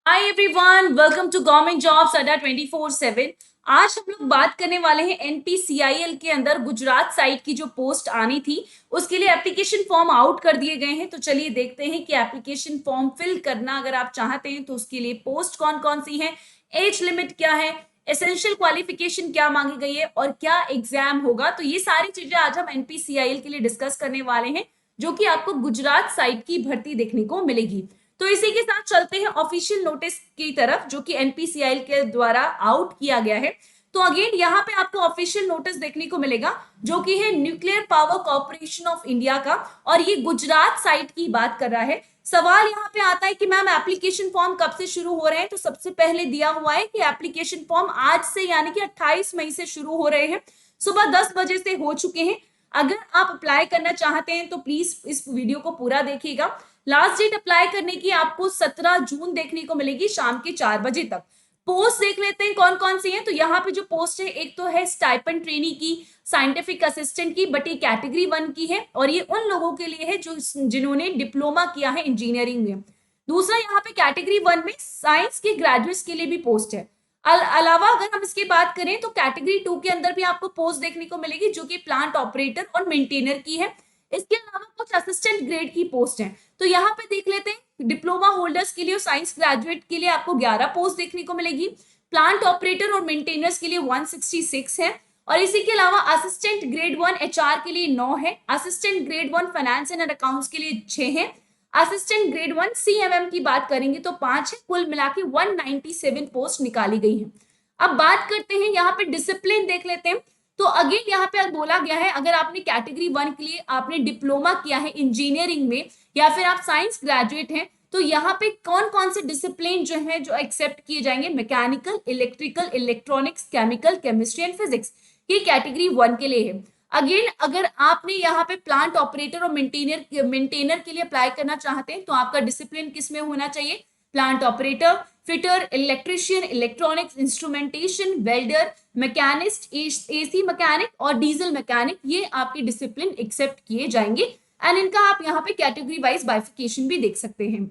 Hi everyone, welcome to government jobs Adda 24/7। आज हम लोग बात करने वाले हैं एनपीसीआईएल के अंदर गुजरात साइड की जो पोस्ट आनी थी उसके लिए एप्लीकेशन फॉर्म आउट कर दिए गए हैं। तो चलिए देखते हैं कि एप्लीकेशन फॉर्म फिल करना अगर आप चाहते हैं तो उसके लिए पोस्ट कौन कौन सी है, एज लिमिट क्या है, एसेंशियल क्वालिफिकेशन क्या मांगी गई है और क्या एग्जाम होगा। तो ये सारी चीजें आज हम एनपीसीआईएल के लिए डिस्कस करने वाले हैं जो कि आपको गुजरात साइड की भर्ती देखने को मिलेगी। तो इसी के साथ चलते हैं ऑफिशियल नोटिस की तरफ जो कि एनपीसीआई के द्वारा आउट किया गया है। तो अगेन यहाँ पे आपको ऑफिशियल नोटिस देखने को मिलेगा जो कि है nuclear power corporation of India का, और ये गुजरात साइट की बात कर रहा है। सवाल यहाँ पे आता है कि मैम एप्लीकेशन फॉर्म कब से शुरू हो रहे हैं, तो सबसे पहले दिया हुआ है कि एप्लीकेशन फॉर्म आज से यानी कि 28 मई से शुरू हो रहे हैं। सुबह 10 बजे से हो चुके हैं। अगर आप अप्लाई करना चाहते हैं तो प्लीज इस वीडियो को पूरा देखिएगा। लास्ट डेट अप्लाई करने की आपको 17 जून देखने को मिलेगी शाम के 4 बजे तक। पोस्ट देख लेते हैं कौन कौन सी है। तो यहाँ पे जो पोस्ट है, एक तो है स्टाइपेंड ट्रेनी की, साइंटिफिक असिस्टेंट की, बट ये कैटेगरी 1 की है और ये उन लोगों के लिए है जो जिन्होंने डिप्लोमा किया है इंजीनियरिंग में। दूसरा यहाँ पे कैटेगरी 1 में साइंस के ग्रेजुएट्स के लिए भी पोस्ट है। अलावा अगर हम इसकी बात करें तो कैटेगरी 2 के अंदर भी आपको पोस्ट देखने को मिलेगी जो कि प्लांट ऑपरेटर और मेंटेनर की है। इसके अलावा कुछ असिस्टेंट ग्रेड की पोस्ट है। तो यहाँ पे देख लेते हैं डिप्लोमा होल्डर्स के लिए और साइंस ग्रेजुएट के लिए आपको 11 पोस्ट देखने को मिलेगी। प्लांट ऑपरेटर और मेंटेनर्स के लिए 166 है। और इसी के अलावा असिस्टेंट ग्रेड 1 एचआर के लिए 9 है। Assistant grade 1 finance and accounts के लिए 6 है। असिस्टेंट ग्रेड 1 सीएमएम की बात करेंगे तो 5 है। कुल मिला के 197 पोस्ट निकाली गई है। अब बात करते हैं यहाँ पे डिसिप्लिन देख लेते हैं। तो अगेन यहाँ पे बोला गया है अगर आपने कैटेगरी 1 के लिए आपने डिप्लोमा किया है इंजीनियरिंग में या फिर आप साइंस ग्रेजुएट हैं तो यहाँ पे कौन कौन से डिसिप्लिन जो है जो एक्सेप्ट किए जाएंगे, mechanical, electrical, electronics, chemical, chemistry and physics, ये कैटेगरी 1 के लिए है। अगेन अगर आपने यहाँ पे प्लांट ऑपरेटर और मेंटेनर के लिए अप्लाई करना चाहते हैं तो आपका डिसिप्लिन किस में होना चाहिए, plant operator, fitter, electrician, electronics, instrumentation, welder, machinist, AC mechanic और डीजल मैकेनिक, ये आपके डिसिप्लिन एक्सेप्ट किए जाएंगे। एंड इनका आप यहाँ पे कैटेगरी वाइज बाइफिकेशन भी देख सकते हैं।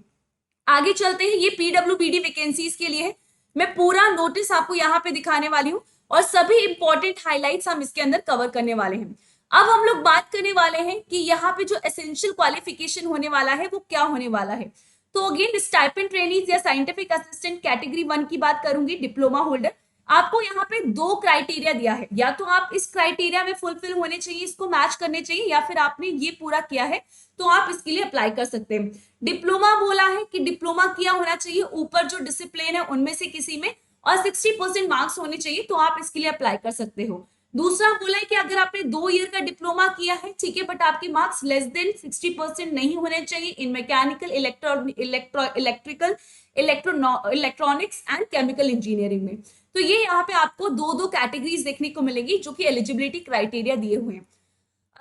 आगे चलते हैं, ये पीडब्ल्यूबीडी वैकेंसीज के लिए है। मैं पूरा नोटिस आपको यहाँ पे दिखाने वाली हूँ और सभी इंपॉर्टेंट हाइलाइट्स हम इसके अंदर कवर करने वाले हैं। अब हम लोग बात करने वाले हैं कि यहाँ पे जो एसेंशियल क्वालिफिकेशन होने वाला है वो क्या होने वाला है। तो अगेन स्टाइपेंड ट्रेनीज या साइंटिफिक असिस्टेंट कैटेगरी 1 की बात करूंगी, डिप्लोमा होल्डर, आपको यहाँ पे 2 क्राइटेरिया दिया है। या तो आप इस क्राइटेरिया में फुलफिल होने चाहिए, इसको मैच करने चाहिए, या फिर आपने ये पूरा किया है तो आप इसके लिए अप्लाई कर सकते हैं। डिप्लोमा बोला है कि डिप्लोमा किया होना चाहिए ऊपर जो डिसिप्लिन है उनमें से किसी में, और 60% मार्क्स होने चाहिए तो आप इसके लिए अप्लाई कर सकते हो। दूसरा बोला है कि अगर आपने 2 ईयर का डिप्लोमा किया है, ठीक है, बट आपके मार्क्स लेस देन 60% नहीं होने चाहिए इन mechanical, electrical, electronics and chemical engineering में। तो ये यहाँ पे आपको 2 कैटेगरीज देखने को मिलेगी जो कि एलिजिबिलिटी क्राइटेरिया दिए हुए हैं।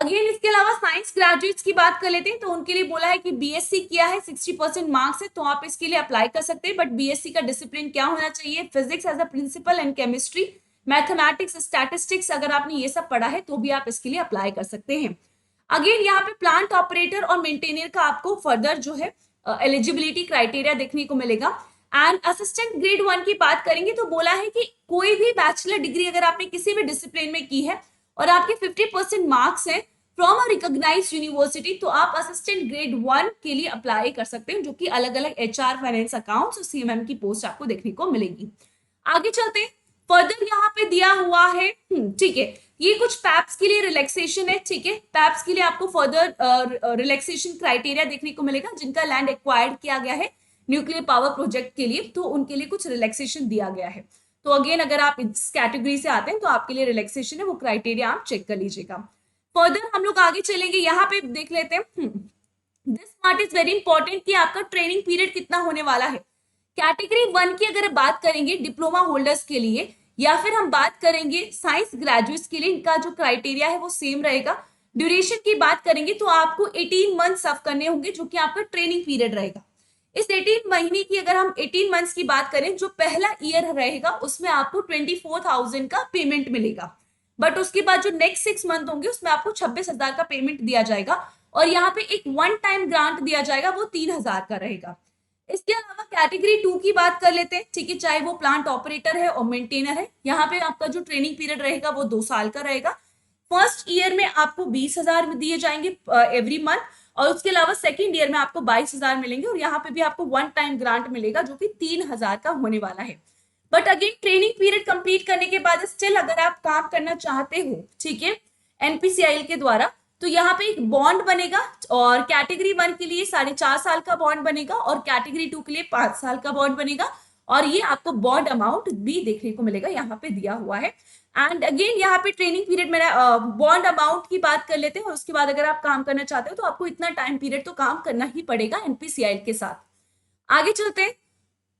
अगेन इसके अलावा साइंस ग्रेजुएट्स की बात कर लेते हैं तो उनके लिए बोला है कि बीएससी किया है, 60% मार्क्स है तो आप इसके लिए अप्लाई कर सकते हैं। बट बीएससी का डिसिप्लिन क्या होना चाहिए, physics as a principal and chemistry, mathematics, statistics, अगर आपने ये सब पढ़ा है तो भी आप इसके लिए अप्लाई कर सकते हैं। अगेन यहाँ पे प्लांट ऑपरेटर और मेंटेनर का आपको फर्दर जो है एलिजिबिलिटी क्राइटेरिया देखने को मिलेगा। एंड असिस्टेंट ग्रेड 1 की बात करेंगे तो बोला है कि कोई भी बैचलर डिग्री अगर आपने किसी भी डिसिप्लिन में की है और आपके 50% मार्क्स हैं फ्रॉम अ रिकॉग्नाइज्ड यूनिवर्सिटी तो आप असिस्टेंट ग्रेड 1 के लिए अप्लाई कर सकते हैं, जो कि अलग अलग एचआर, फाइनेंस, अकाउंट्स और सीएमएम की पोस्ट आपको देखने को मिलेगी। आगे चलते हैं, फर्दर यहाँ पे दिया हुआ है, ठीक है, ये कुछ पैप्स के लिए रिलैक्सेशन है, ठीक है, पैप्स के लिए आपको फर्दर रिलैक्सेशन क्राइटेरिया देखने को मिलेगा जिनका लैंड एक्वायर्ड किया गया है न्यूक्लियर पावर प्रोजेक्ट के लिए, तो उनके लिए कुछ रिलैक्सेशन दिया गया है। तो अगेन अगर आप इस कैटेगरी से आते हैं तो आपके लिए रिलैक्सेशन है, वो क्राइटेरिया आप चेक कर लीजिएगा। फर्दर हम लोग आगे चलेंगे, यहाँ पे देख लेते हैं, this part is very important कि आपका ट्रेनिंग पीरियड कितना होने वाला है। कैटेगरी 1 की अगर बात करेंगे डिप्लोमा होल्डर्स के लिए या फिर हम बात करेंगे साइंस ग्रेजुएट्स के लिए, इनका जो क्राइटेरिया है वो सेम रहेगा। ड्यूरेशन की बात करेंगे तो आपको 18 मंथ सर्व करने होंगे जो कि आपका ट्रेनिंग पीरियड रहेगा। इस 18 महीने की अगर हम 18 मंथ्स की बात करें, जो पहला ईयर रहेगा उसमें आपको 24,000 का पेमेंट मिलेगा। बट उसके बाद जो नेक्स्ट 6 मंथ होंगे उसमें आपको 26,000 का पेमेंट दिया जाएगा और यहाँ पे एक वन टाइम ग्रांट दिया जाएगा, वो 3,000 का रहेगा। इसके अलावा कैटेगरी 2 की बात कर लेते हैं, ठीक है, चाहे वो प्लांट ऑपरेटर है और मेंटेनर है। यहाँ पे आपका जो ट्रेनिंग पीरियड रहेगा वो 2 साल का रहेगा। फर्स्ट ईयर में आपको 20,000 दिए जाएंगे एवरी मंथ, और उसके अलावा सेकेंड ईयर में आपको 22,000 मिलेंगे, और यहाँ पे भी आपको वन टाइम ग्रांट मिलेगा जो कि 3,000 का होने वाला है। But again training period complete करने के बाद स्टिल अगर आप काम करना चाहते हो, ठीक है, एनपीसीआईएल के द्वारा, तो यहाँ पे एक बॉन्ड बनेगा, और कैटेगरी 1 के लिए 4.5 साल का बॉन्ड बनेगा, और कैटेगरी 2 के लिए 5 साल का बॉन्ड बनेगा, और ये आपको बॉन्ड अमाउंट भी देखने को मिलेगा, यहाँ पे दिया हुआ है। एंड अगेन यहाँ पे ट्रेनिंग पीरियड में बॉन्ड अमाउंट की बात कर लेते हैं, और उसके बाद अगर आप काम करना चाहते हो तो आपको इतना टाइम पीरियड तो काम करना ही पड़ेगा एनपीसीआईएल के साथ। आगे चलते हैं।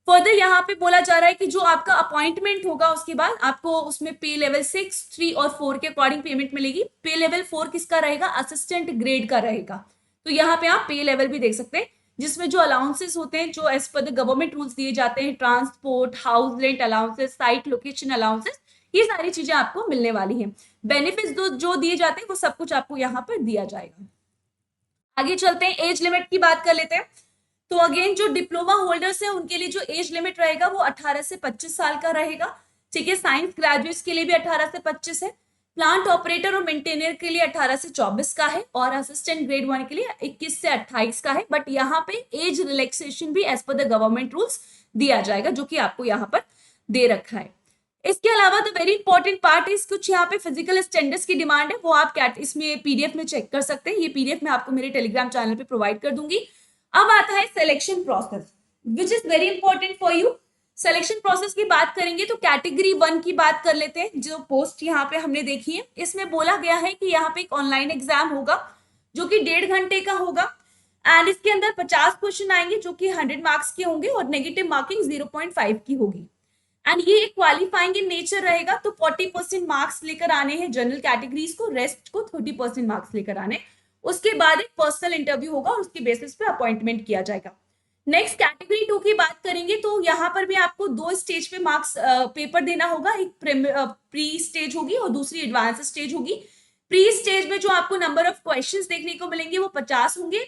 फर्दर यहाँ पे बोला जा रहा है कि जो आपका अपॉइंटमेंट होगा उसके बाद आपको उसमें पे लेवल 6, 3 और 4 के अकॉर्डिंग पेमेंट मिलेगी। पे लेवल 4 किसका रहेगा? असिस्टेंट ग्रेड का रहेगा। तो यहाँ पे आप पे लेवल भी देख सकते हैं, जिसमें जो अलाउंसेस होते हैं जो as per the government rules दिए जाते हैं, transport, house rent allowances, site location allowances, ये सारी चीजें आपको मिलने वाली हैं। बेनिफिट्स जो दिए जाते हैं वो सब कुछ आपको यहाँ पर दिया जाएगा। आगे चलते हैं, एज लिमिट की बात कर लेते हैं। तो अगेन जो डिप्लोमा होल्डर्स हैं उनके लिए जो एज लिमिट रहेगा वो 18 से 25 साल का रहेगा, ठीक है। साइंस ग्रेजुएट्स के लिए भी 18 से 25 है। प्लांट ऑपरेटर और मेंटेनर के लिए 18 से 24 का है, और असिस्टेंट ग्रेड 1 के लिए 21 से 28 का है। बट यहाँ पे एज रिलैक्सेशन भी as per the government rules दिया जाएगा, जो कि आपको यहाँ पर दे रखा है। इसके अलावा the very important part is कुछ यहाँ पे फिजिकल स्टैंडर्ड्स की डिमांड है, वो आप इसमें पीडीएफ में चेक कर सकते हैं। ये पीडीएफ मैं आपको मेरे टेलीग्राम चैनल पे प्रोवाइड कर दूंगी। अब आता है selection process, which is very important for you. Selection process की बात करेंगे तो कैटेगरी 1 की बात कर लेते हैं। जो पोस्ट यहाँ पे हमने देखी है, इसमें बोला गया है कि यहाँ पे एक ऑनलाइन एग्जाम होगा जो कि 1.5 घंटे का होगा, एंड इसके अंदर 50 क्वेश्चन आएंगे जो कि 100 मार्क्स के होंगे, और नेगेटिव मार्किंग 0.5 की होगी। एंड ये क्वालिफाइंग इन नेचर रहेगा, तो 40% मार्क्स लेकर आने हैं जनरल कैटेगरीज को, रेस्ट को 30% मार्क्स लेकर आने। उसके बाद एक पर्सनल इंटरव्यू होगा और उसके बेसिस पे अपॉइंटमेंट किया जाएगा। नेक्स्ट कैटेगरी 2 की बात करेंगे तो यहाँ पर भी आपको 2 स्टेज पे मार्क्स पेपर देना होगा। एक प्री स्टेज होगी और दूसरी एडवांस स्टेज होगी। प्री स्टेज में जो आपको नंबर ऑफ क्वेश्चंस देखने को मिलेंगे वो 50 होंगे,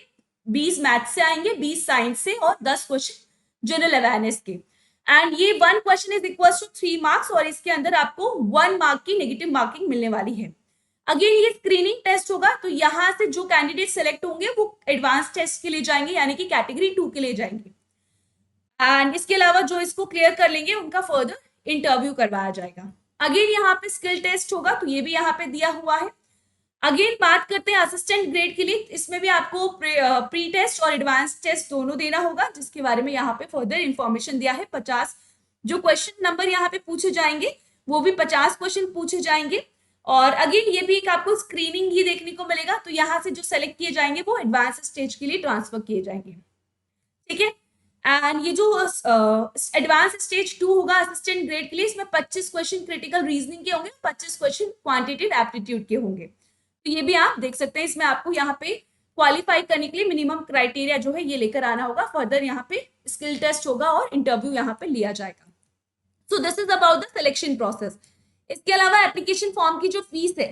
20 मैथ से आएंगे, 20 साइंस से, और 10 क्वेश्चन जनरल अवेयरनेस के। एंड ये 1 question is equal to 3 marks, और इसके अंदर आपको 1 मार्क की नेगेटिव मार्किंग मिलने वाली है। अगेन ये स्क्रीनिंग टेस्ट होगा, तो यहाँ से जो कैंडिडेट सेलेक्ट होंगे वो एडवांस टेस्ट के लिए जाएंगे, यानी कि कैटेगरी 2 के लिए जाएंगे। एंड इसके अलावा जो इसको क्लियर कर लेंगे उनका फर्दर इंटरव्यू करवाया जाएगा। अगेन यहाँ पे स्किल टेस्ट होगा, तो ये भी यहाँ पे दिया हुआ है। अगेन बात करते हैं असिस्टेंट ग्रेड के लिए, इसमें भी आपको प्री टेस्ट और एडवांस टेस्ट दोनों देना होगा, जिसके बारे में यहाँ पे फर्दर इंफॉर्मेशन दिया है। 50 जो क्वेश्चन नंबर यहाँ पे पूछे जाएंगे वो भी 50 क्वेश्चन पूछे जाएंगे। और अगेन ये भी एक आपको स्क्रीनिंग ही देखने को मिलेगा, तो यहाँ से जो सेलेक्ट किए जाएंगे वो एडवांस स्टेज के लिए ट्रांसफर किए जाएंगे, ठीक है। एंड ये जो एडवांस स्टेज 2 होगा असिस्टेंट ग्रेड के लिए, इसमें 25 क्वेश्चन क्रिटिकल रीजनिंग के होंगे, 25 क्वेश्चन क्वांटिटेटिव एप्टीट्यूड के होंगे। तो ये भी आप देख सकते हैं। इसमें आपको यहाँ पे क्वालिफाई करने के लिए मिनिमम क्राइटेरिया जो है ये लेकर आना होगा। फर्दर यहाँ पे स्किल टेस्ट होगा और इंटरव्यू यहाँ पे लिया जाएगा। So this is about the selection process. इसके अलावा एप्लीकेशन फॉर्म की जो फीस है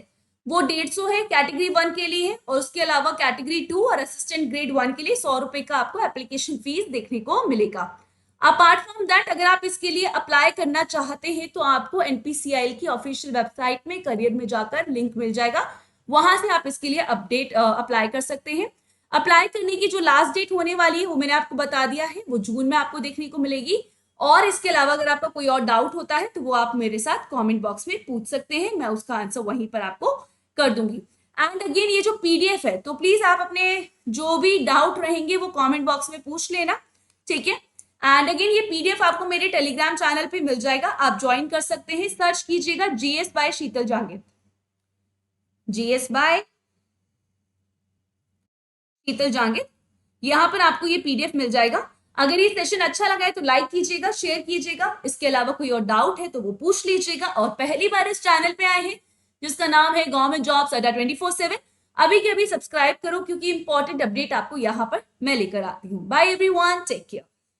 वो 150 है कैटेगरी 1 के लिए, और उसके अलावा कैटेगरी 2 और असिस्टेंट ग्रेड 1 के लिए 100 रुपए का आपको एप्लीकेशन फीस देखने को मिलेगा। अपार्ट फ्रॉम दैट, अगर आप इसके लिए अप्लाई करना चाहते हैं तो आपको एनपीसीआईएल की ऑफिशियल वेबसाइट में करियर में जाकर लिंक मिल जाएगा, वहां से आप इसके लिए अप्लाई कर सकते हैं। अप्लाई करने की जो लास्ट डेट होने वाली है वो मैंने आपको बता दिया है, वो जून में आपको देखने को मिलेगी। और इसके अलावा अगर आपका कोई और डाउट होता है तो वो आप मेरे साथ कमेंट बॉक्स में पूछ सकते हैं, मैं उसका आंसर वहीं पर आपको कर दूंगी। एंड अगेन ये जो पीडीएफ है, तो प्लीज आप अपने जो भी डाउट रहेंगे वो कमेंट बॉक्स में पूछ लेना, ठीक है। एंड अगेन ये पीडीएफ आपको मेरे टेलीग्राम चैनल पे मिल जाएगा, आप ज्वाइन कर सकते हैं। सर्च कीजिएगा GS by Sheetal Jangid, GS by Sheetal Jangid, यहाँ पर आपको ये पीडीएफ मिल जाएगा। अगर ये सेशन अच्छा लगा है तो लाइक कीजिएगा, शेयर कीजिएगा। इसके अलावा कोई और डाउट है तो वो पूछ लीजिएगा। और पहली बार इस चैनल पे आए हैं जिसका नाम है गवर्नमेंट जॉब्स अड्डा 24/7, अभी के अभी सब्सक्राइब करो, क्योंकि इंपॉर्टेंट अपडेट आपको यहाँ पर मैं लेकर आती हूँ। Bye everyone, take care.